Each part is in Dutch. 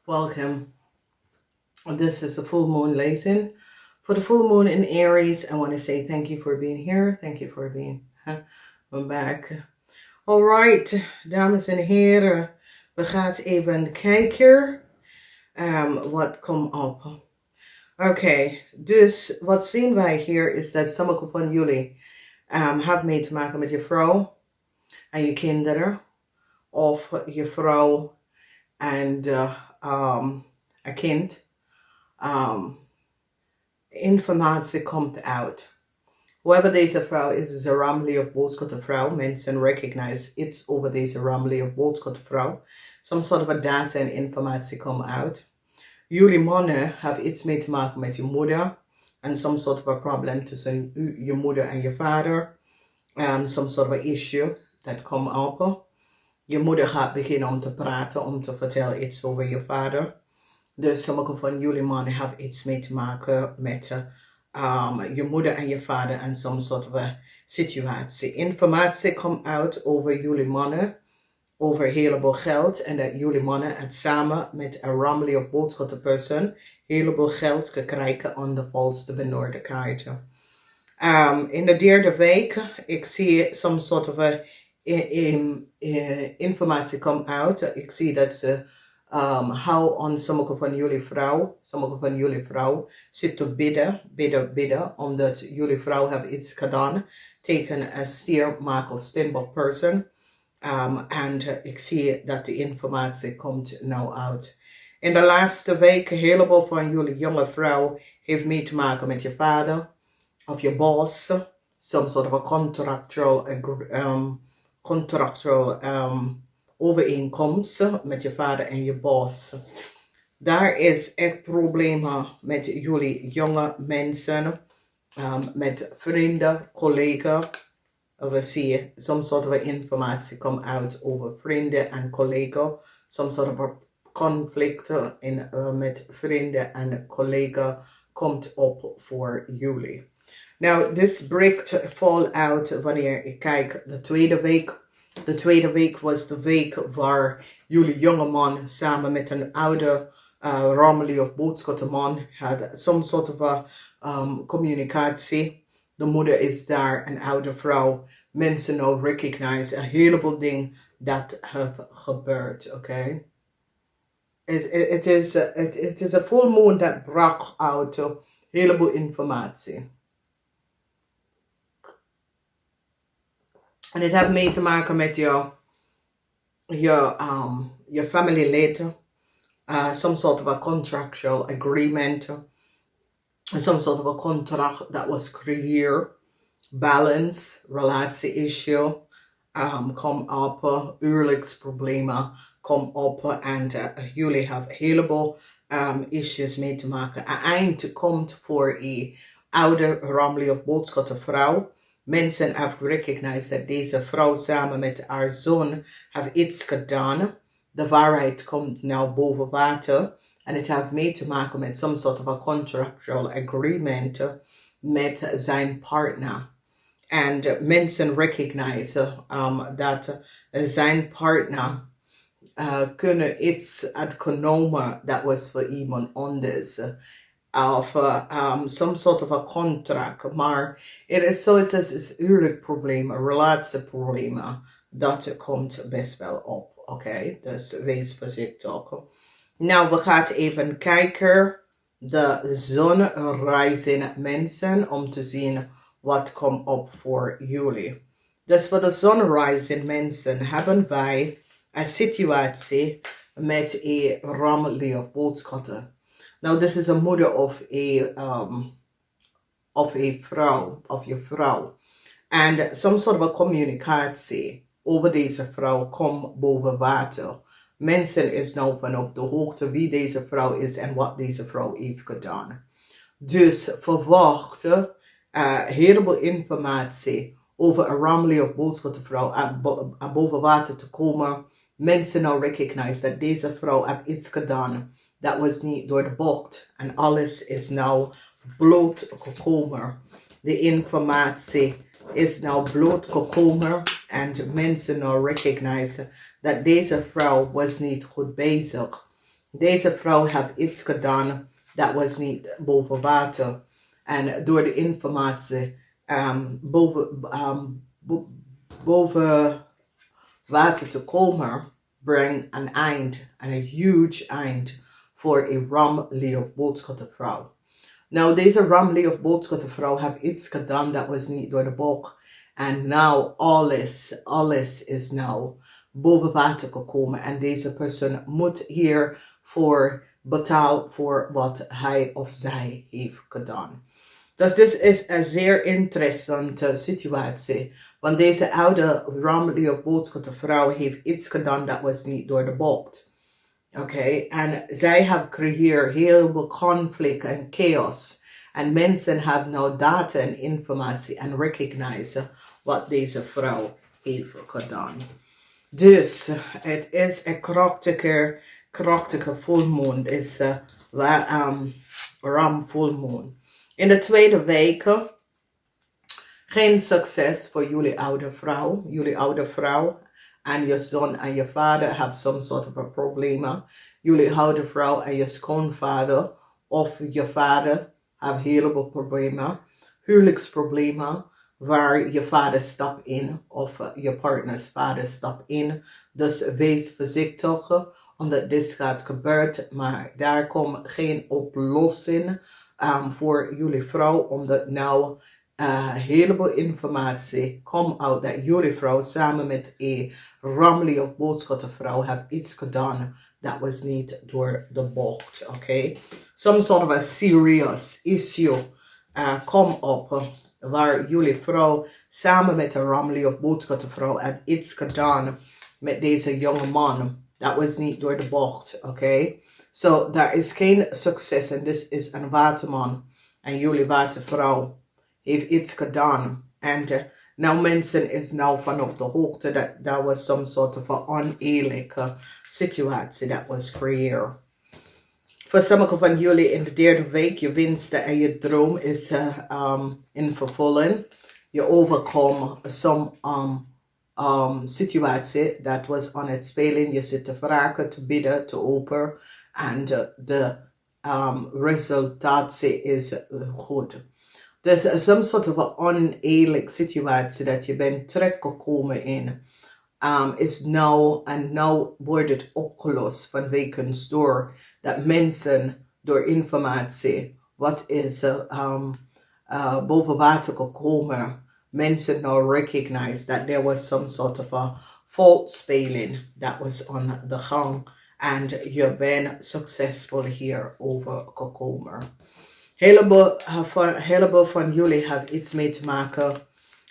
Welcome. This is the full moon Lezing. For the full moon in Aries, I want to say thank you for being here. Thank you for being back. Alright, dames en heren. We gaan even kijken wat komt op. Oké, dus wat zien wij hier is dat sommige van jullie hebben mee te maken met je vrouw en je kinderen. Of je vrouw en een kind. Informatie komt uit. Whoever deze vrouw is een rammelige of boodschapper vrouw. Mensen recognize iets over deze rammelige of boodschapper vrouw. Some sort of a data en informatie komt uit. Jullie mannen hebben iets mee te maken met je moeder. En some sort of a problem tussen je moeder en je vader. Some sort of a issue dat komt op. Je moeder gaat beginnen om te praten, om te vertellen iets over je vader. Dus sommige van jullie mannen hebben iets mee te maken met je moeder en je vader en some sort of a situatie. Informatie komt uit over jullie mannen, over een heleboel geld. En dat jullie mannen het samen met een rammelige of boodschapper persoon heleboel geld krijgen aan de volste benoorde kaarten. In de derde week, ik zie some sort of a informatie komt uit. Ik zie dat ze hou aan sommige van jullie vrouw zit te bidden, omdat jullie vrouw heeft iets gedaan tegen een stiermaker of steenbok person. En ik zie dat de informatie komt nou uit. In de laatste week, een heleboel van jullie jonge vrouw heeft mee te maken met je vader of je boss, some sort of a contractual overeenkomst met je vader en je boss. Daar is echt problemen met jullie jonge mensen, met vrienden, collega's. We zien some sort of informatie komt uit over vrienden en collega's. Some sort of conflict met vrienden en collega's komt op voor jullie. Nou, this breekt vol uit wanneer ik kijk de tweede week. De tweede week was de week waar jullie jonge man samen met een oude rammelige of boodschapper man had some sort of communicatie. De moeder is daar, een oude vrouw. Mensen nou recognize een heleboel dingen dat have gebeurd, oké? Het is een full moon dat brak uit een heleboel informatie. En het heeft mee te maken met je familielid. Some sort of a contractual agreement. Some sort of a contract that was created. Balance, relatie issue. Kom op, huwelijksproblemen kom op. En jullie hebben een heleboel issues mee te maken. Een eind komt voor een oude rammelige of boodschapper vrouw. Mensen hebben gerecognized dat deze vrouw samen met haar zoon heeft iets gedaan. De waarheid komt nou boven water. En het heeft mee te maken met some sort of a contractual agreement met zijn partner. En mensen recognize dat zijn partner kunnen iets had genomen dat was voor iemand anders. Of some sort of a contract. Maar het is zoiets als huwelijkproblemen, relatieproblemen. Dat komt best wel op. Oké, dus wees voorzichtig. Nou, we gaan even kijken. De zonreizende mensen. Om te zien wat komt op voor jullie. Dus voor de zonreizende mensen hebben wij een situatie met een rammelige boodschapper. Nou, this is a moeder of a vrouw, of je vrouw. En some sort of a communicatie over deze vrouw komt boven water. Mensen is nou van op de hoogte wie deze vrouw is en wat deze vrouw heeft gedaan. Dus verwacht heleboel informatie over een rammelige of boodschapper vrouw boven water te komen. Mensen nou recognize dat deze vrouw heeft iets gedaan. Dat was niet door de bocht. En alles is nou bloot gekomen. De informatie is nou bloot gekomen. En mensen nou recognize dat deze vrouw was niet goed bezig. Deze vrouw heeft iets gedaan dat was niet boven water. En door de informatie boven water te komen, brengt een eind, en een huge eind, voor een ramlige of boodschappenvrouw. Nou, deze ramlige of boodschappenvrouw heeft iets gedaan dat was niet door de boek. En nou, alles is nou boven water gekomen. En deze persoon moet hiervoor betalen voor wat hij of zij heeft gedaan. Dus dit is een zeer interessante situatie. Want deze oude ramlige boodschappenvrouw heeft iets gedaan dat was niet door de bocht. Oké, en zij hebben gecreëerd heel veel conflict en chaos. En mensen hebben nou data en informatie en recognizen wat deze vrouw heeft gedaan. Dus het is een krachtige volmoon. Het is ram volmoon. In de tweede weken geen succes voor jullie oude vrouw. Jullie oude vrouw en je zoon en je vader hebben some sort of a problemen. Jullie oude vrouw en je schoonvader of je vader hebben heleboel problemen. Huwelijksproblemen waar je vader stapt in of je partners vader stapt in. Dus wees voorzichtig omdat dit gaat gebeuren. Maar daar komt geen oplossing voor jullie vrouw. Omdat nou heleboel informatie komt uit dat jullie vrouw samen met een ramlige of boodschappenvrouw heeft iets gedaan dat was niet door de bocht. Oké? Some sort of a serious issue komt op waar jullie vrouw samen met een ramlige of boodschappenvrouw heeft iets gedaan met deze jonge man. Dat was niet door de bocht. Oké? So, daar is geen succes en dit is een waterman en jullie watervrouw heeft iets gedaan. En nou mensen is nou vanaf de hoogte dat that was some sort of a oneerlijke situatie dat was creëerd. Voor sommigen van jullie in de derde week, je winsten en je droom is in vervulling. Je overkomt some situatie dat was aan het spelen. Je zit te vragen, te bidden, te open. En de resultatie is goed. Dus some sort of een oneerlijke situatie dat je bent terechtgekomen in. Is nou, en nou wordt het opgelost vanwege door dat mensen door informatie wat is boven water gekomen. Mensen now recognize that there was some sort of a fault spelling that was on the gang. And je bent succesvol hier overgekomen. Heleboel van jullie hebben iets mee te maken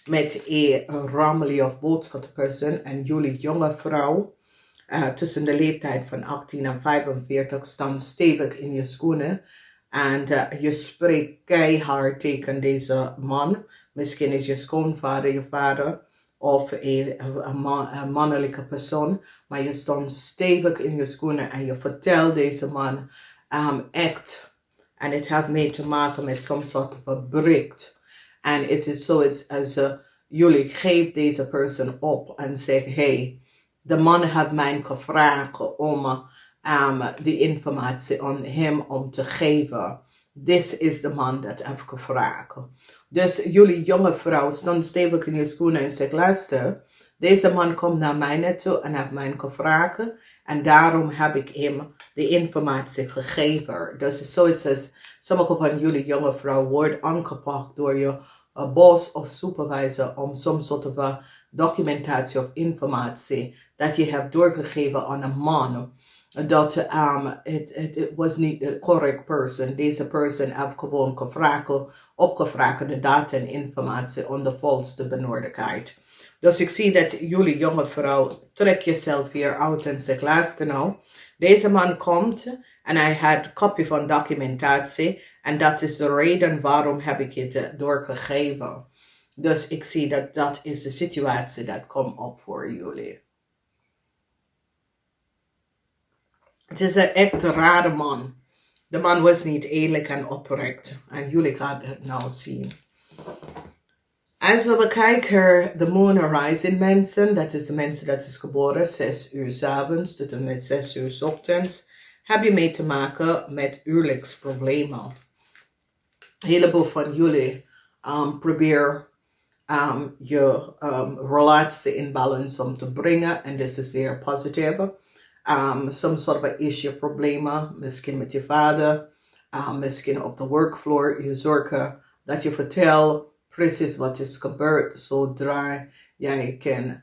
met een ramlige of boodschappenpersoon. En jullie jonge vrouw tussen de leeftijd van 18 en 45 staan stevig in je schoenen. En je spreekt keihard tegen deze man. Misschien is je schoonvader, je vader of een mannelijke persoon. Maar je staat stevig in je schoenen en je vertelt deze man echt. En het heeft mee te maken met some sort of a break. En het is zoiets als jullie geven deze persoon op en zeggen, hey, de man heeft mij gevraagd om die informatie aan hem om te geven. Dit is de man dat heeft gevraagd. Dus jullie jonge vrouw staan stevig in je schoenen en zegt, luister, deze man komt naar mij toe en heeft mij gevraagd. En daarom heb ik hem de informatie gegeven. Dus zoiets als sommige van jullie jonge vrouw wordt aangepakt door je boss of supervisor om some soort of documentatie of informatie dat je hebt doorgegeven aan een man. Dat het was niet de correct person. Deze person heeft gewoon opgevraagd de data en informatie aan de volste benodigdheid. Dus ik zie dat jullie jonge vrouw trek jezelf hier uit en zegt, luister nou, deze man komt en hij had kopie van documentatie en dat is de reden waarom heb ik het doorgegeven. Dus ik zie dat dat is de situatie dat komt op voor jullie. Het is een echt rare man. De man was niet eerlijk en oprecht. En jullie gaan het nou zien. Als we bekijken de moon rising mensen. Dat is de mensen dat is geboren 6 uur 's avonds tot en met 6 uur 's ochtends. heb je mee te maken met huwelijksproblemen. Een heleboel van jullie probeer je relatie in balans om te brengen. En dit is zeer positief. Some sort of issue problemen, misschien met je vader, misschien op de workfloor. Je zorgen dat je vertelt precies wat is gebeurd, zodra jij kan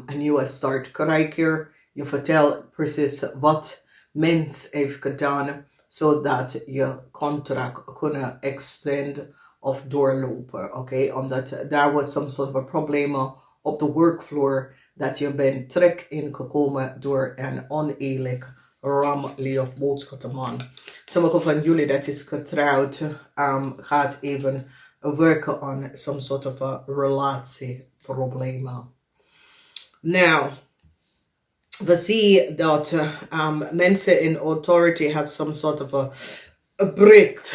een nieuwe start krijgen. Je vertelt precies wat mens heeft gedaan, zodat je contract kunnen extenden of doorlopen. Oké, omdat daar was some sort of problemen op de workfloor dat je bent terug ingekomen door een oneerlijk ramlie of boodschappenman. Sommigen van jullie dat is getrouwd gaat even werken aan some sort of a relatieproblemen. Nou, we zien dat mensen in authority have some sort of a break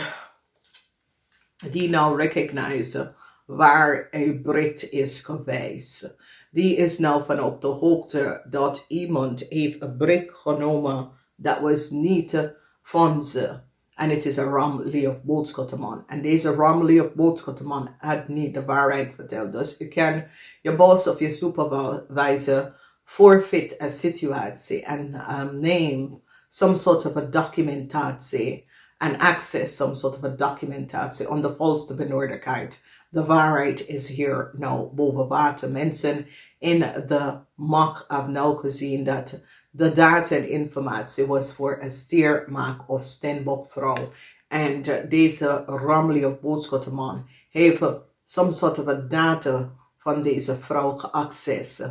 die nou recognize waar een break is geweest. Die is nou van op de hoogte dat iemand heeft een break genomen dat was niet van ze. En het is een ramlie of boodschappenman. En deze ramlie of boodschappenman had niet de waarheid verteld. Dus je kan je boss of je supervisor forfeit een situatie en neem some sort of a documentatie en access some sort of a documentatie on de volste benodigdheid. De waarheid is hier nou boven water. Mensen in de macht hebben nou gezien dat de data en informatie was voor een stiermaak of steenbokvrouw. En deze ramlie of boodschappenman heeft some sort of a data van deze vrouw geaccess.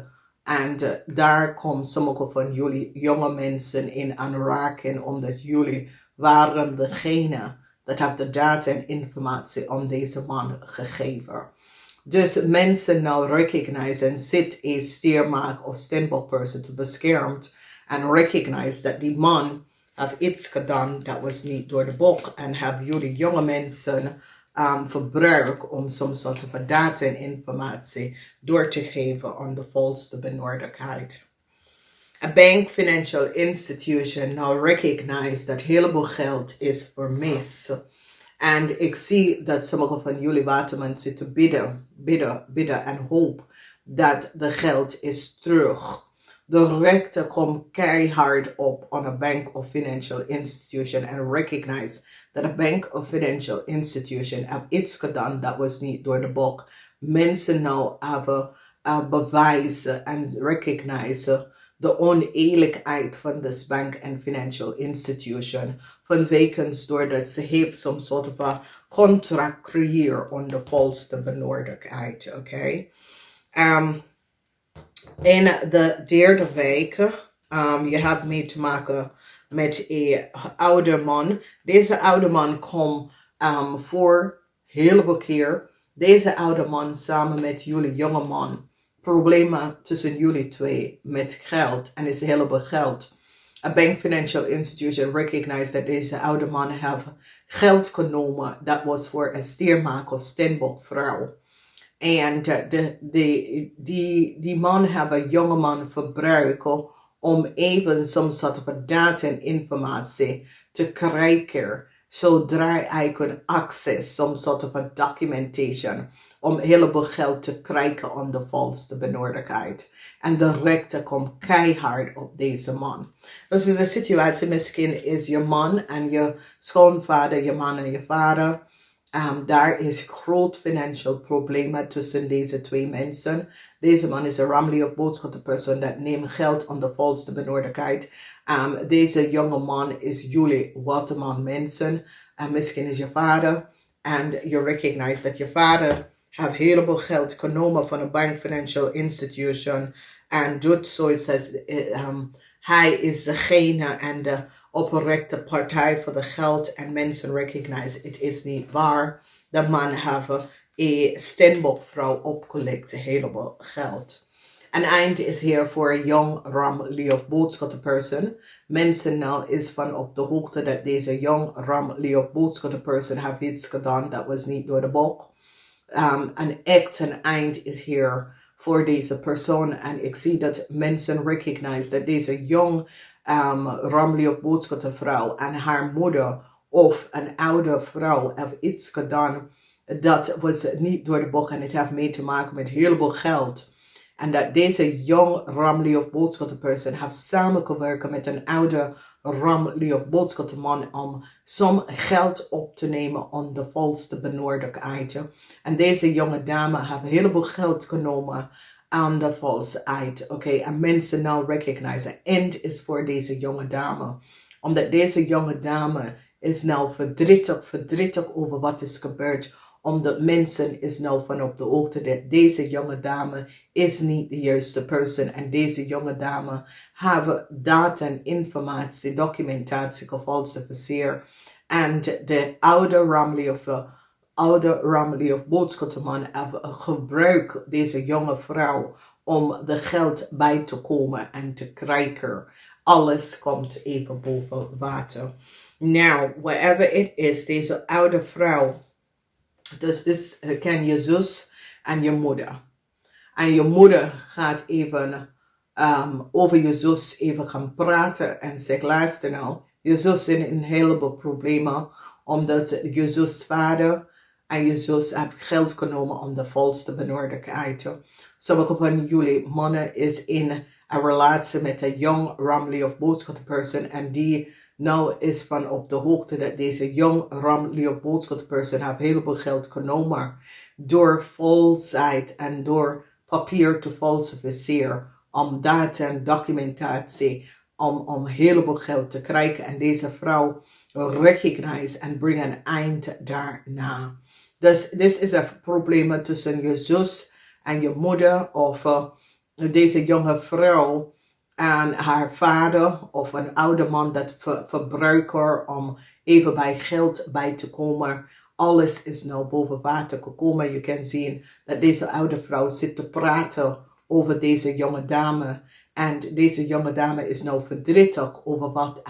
En daar komen sommige van jullie jonge mensen in aanraking, omdat jullie waren degene dat heeft de data en informatie om deze man gegeven. Dus mensen nou recognize en zit een stiermaak of steenbokperson te beschermd en recognize dat die man heeft iets gedaan dat was niet door de boek en hebben jullie jonge mensen verbruikt om some sort of data en informatie door te geven aan de volste benodigdheid. A bank financial institution now recognize dat heleboel geld is vermist. En ik zie dat sommige van jullie Waterman zitten bidden en hoop dat de geld is terug. De rechter komt keihard op on a bank of financial institution and recognize that a bank of financial institution have iets gedaan dat was niet door de boek. Mensen nou hebben bewijzen en recognize de oneerlijkheid van this bank and financial institution. Vanwege doordat ze heeft some sort of a contract creëer on de volste benodigdheid. Oké. In de derde week, je hebt mee te maken met een oude man. Deze oude man komt voor heleboel keer. Deze oude man samen met jullie jonge man. Problemen tussen jullie twee met geld. En is heleboel geld. A bank financial institution recognized dat deze oude man heeft geld genomen. Dat was voor een stiermaak of steenbokvrouw. En die man heeft een jonge man verbruikt om even some sort of data en informatie te krijgen. Zodra hij kon access some sort of documentation om heleboel geld te krijgen aan de volste benodigdheid. En de rechter komt keihard op deze man. Dus de situatie misschien is je man en je schoonvader, je man en je vader. Daar is groot financieel problemen tussen deze twee mensen. Deze man is een ramlie of boodschappenpersoon dat neemt geld aan de volste benodigdheid. Deze jonge man is jullie Waterman Mensen. Misschien is je vader. En je recognize dat je vader heeft heleboel geld genomen van een bank financial institution. En doet zoiets als hij is degene en de oprechte partij voor de geld. En mensen recognize het is niet waar. De man heeft een steenbokvrouw opgelegd heleboel geld. En eind is hier voor een jong ramlie of boodschappenperson. Mensen nou is van op de hoogte dat deze jong ramlie of boodschappenperson heeft iets gedaan dat was niet door de boek. Een echt een eind is hier voor deze persoon. En ik zie dat mensen recognize dat deze jong ramlie of boodschappenvrouw en haar moeder of een oude vrouw heeft iets gedaan dat was niet door de bocht en het heeft mee te maken met heel veel geld. En dat deze young ramlie of boodschappenperson heeft samengewerkt met een oude ramlie of boodschappenman om som geld op te nemen om de volste benodigdheid. En deze jonge dame heeft een heleboel geld genomen aan de valsheid. Oké, en mensen nou recognizen. End is voor deze jonge dame. Omdat deze jonge dame is nou verdrietig over wat is gebeurd. Omdat mensen is nou van op de hoogte dat deze jonge dame is niet de juiste persoon. En deze jonge dame hebben data en informatie, documentatie gefalsificeerd. En de oude ramlie of boodschappenman gebruikt deze jonge vrouw om de geld bij te komen en te krijgen. Alles komt even boven water. Nou, whatever it is, deze oude vrouw. Dus dit ken je zus en je moeder. En je moeder gaat even over je zus even gaan praten en zegt, luister nou, je zus is in een heleboel problemen, omdat je zus vader en je zus heeft geld genomen om de volste benodigdheid. Sommige van jullie mannen is in een relatie met een young ramlie of boodschappenperson en die nou is van op de hoogte dat deze young ramlie of boodschappenperson heeft heel veel geld genomen door valsheid en door papier te falsificeren om data en documentatie om heel veel geld te krijgen en deze vrouw recognize en brengt een eind daarna. Dus dit is een probleem tussen je zus en je moeder of deze jonge vrouw en haar vader of een oude man dat verbruiker om even bij geld bij te komen. Alles is nou boven water gekomen. Je kan zien dat deze oude vrouw zit te praten over deze jonge dame. En deze jonge dame is nou verdrietig over wat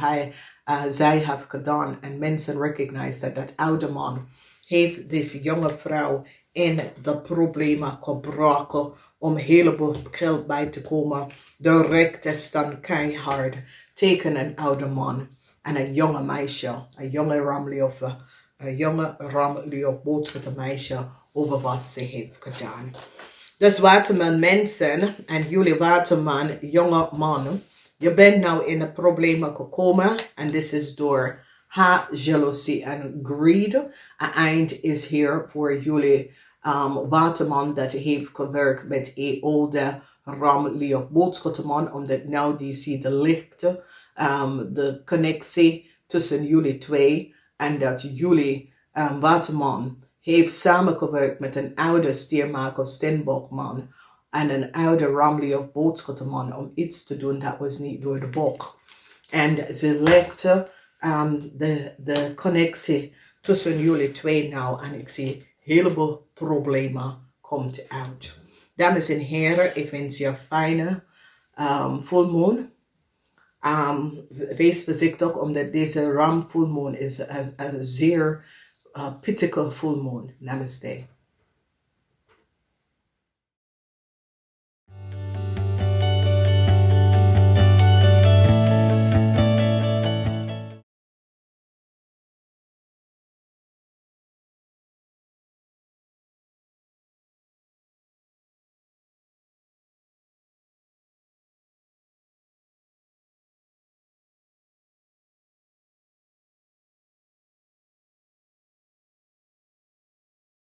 zij heeft gedaan. En mensen recognize dat oude man heeft deze jonge vrouw in de problemen gebracht om heleboel geld bij te komen. De rechter staan keihard tegen een oude man en een jonge meisje, een jonge ramlie of boodschappenmeisje over wat ze heeft gedaan. Dus Waterman mensen en jullie Waterman jonge mannen, je bent nou in de problemen gekomen en dit is door jaloezie en greed. Een eind is hier voor jullie Waterman dat heeft gewerkt met een oude ramlie of boodschappenman, omdat nou die ziet de licht, de connectie tussen jullie twee en dat jullie Waterman heeft samengewerkt met een oude stiermaker of steenbokman en een oude ramlie of boodschappenman om iets te doen dat was niet door de bok. En ze legde de connectie tussen jullie twee nou en ik zie heleboel problemen komt uit. Dames en heren, ik wens je een fijne full moon. Wees voorzichtig omdat deze ram full moon is een zeer pittige full moon. Namaste.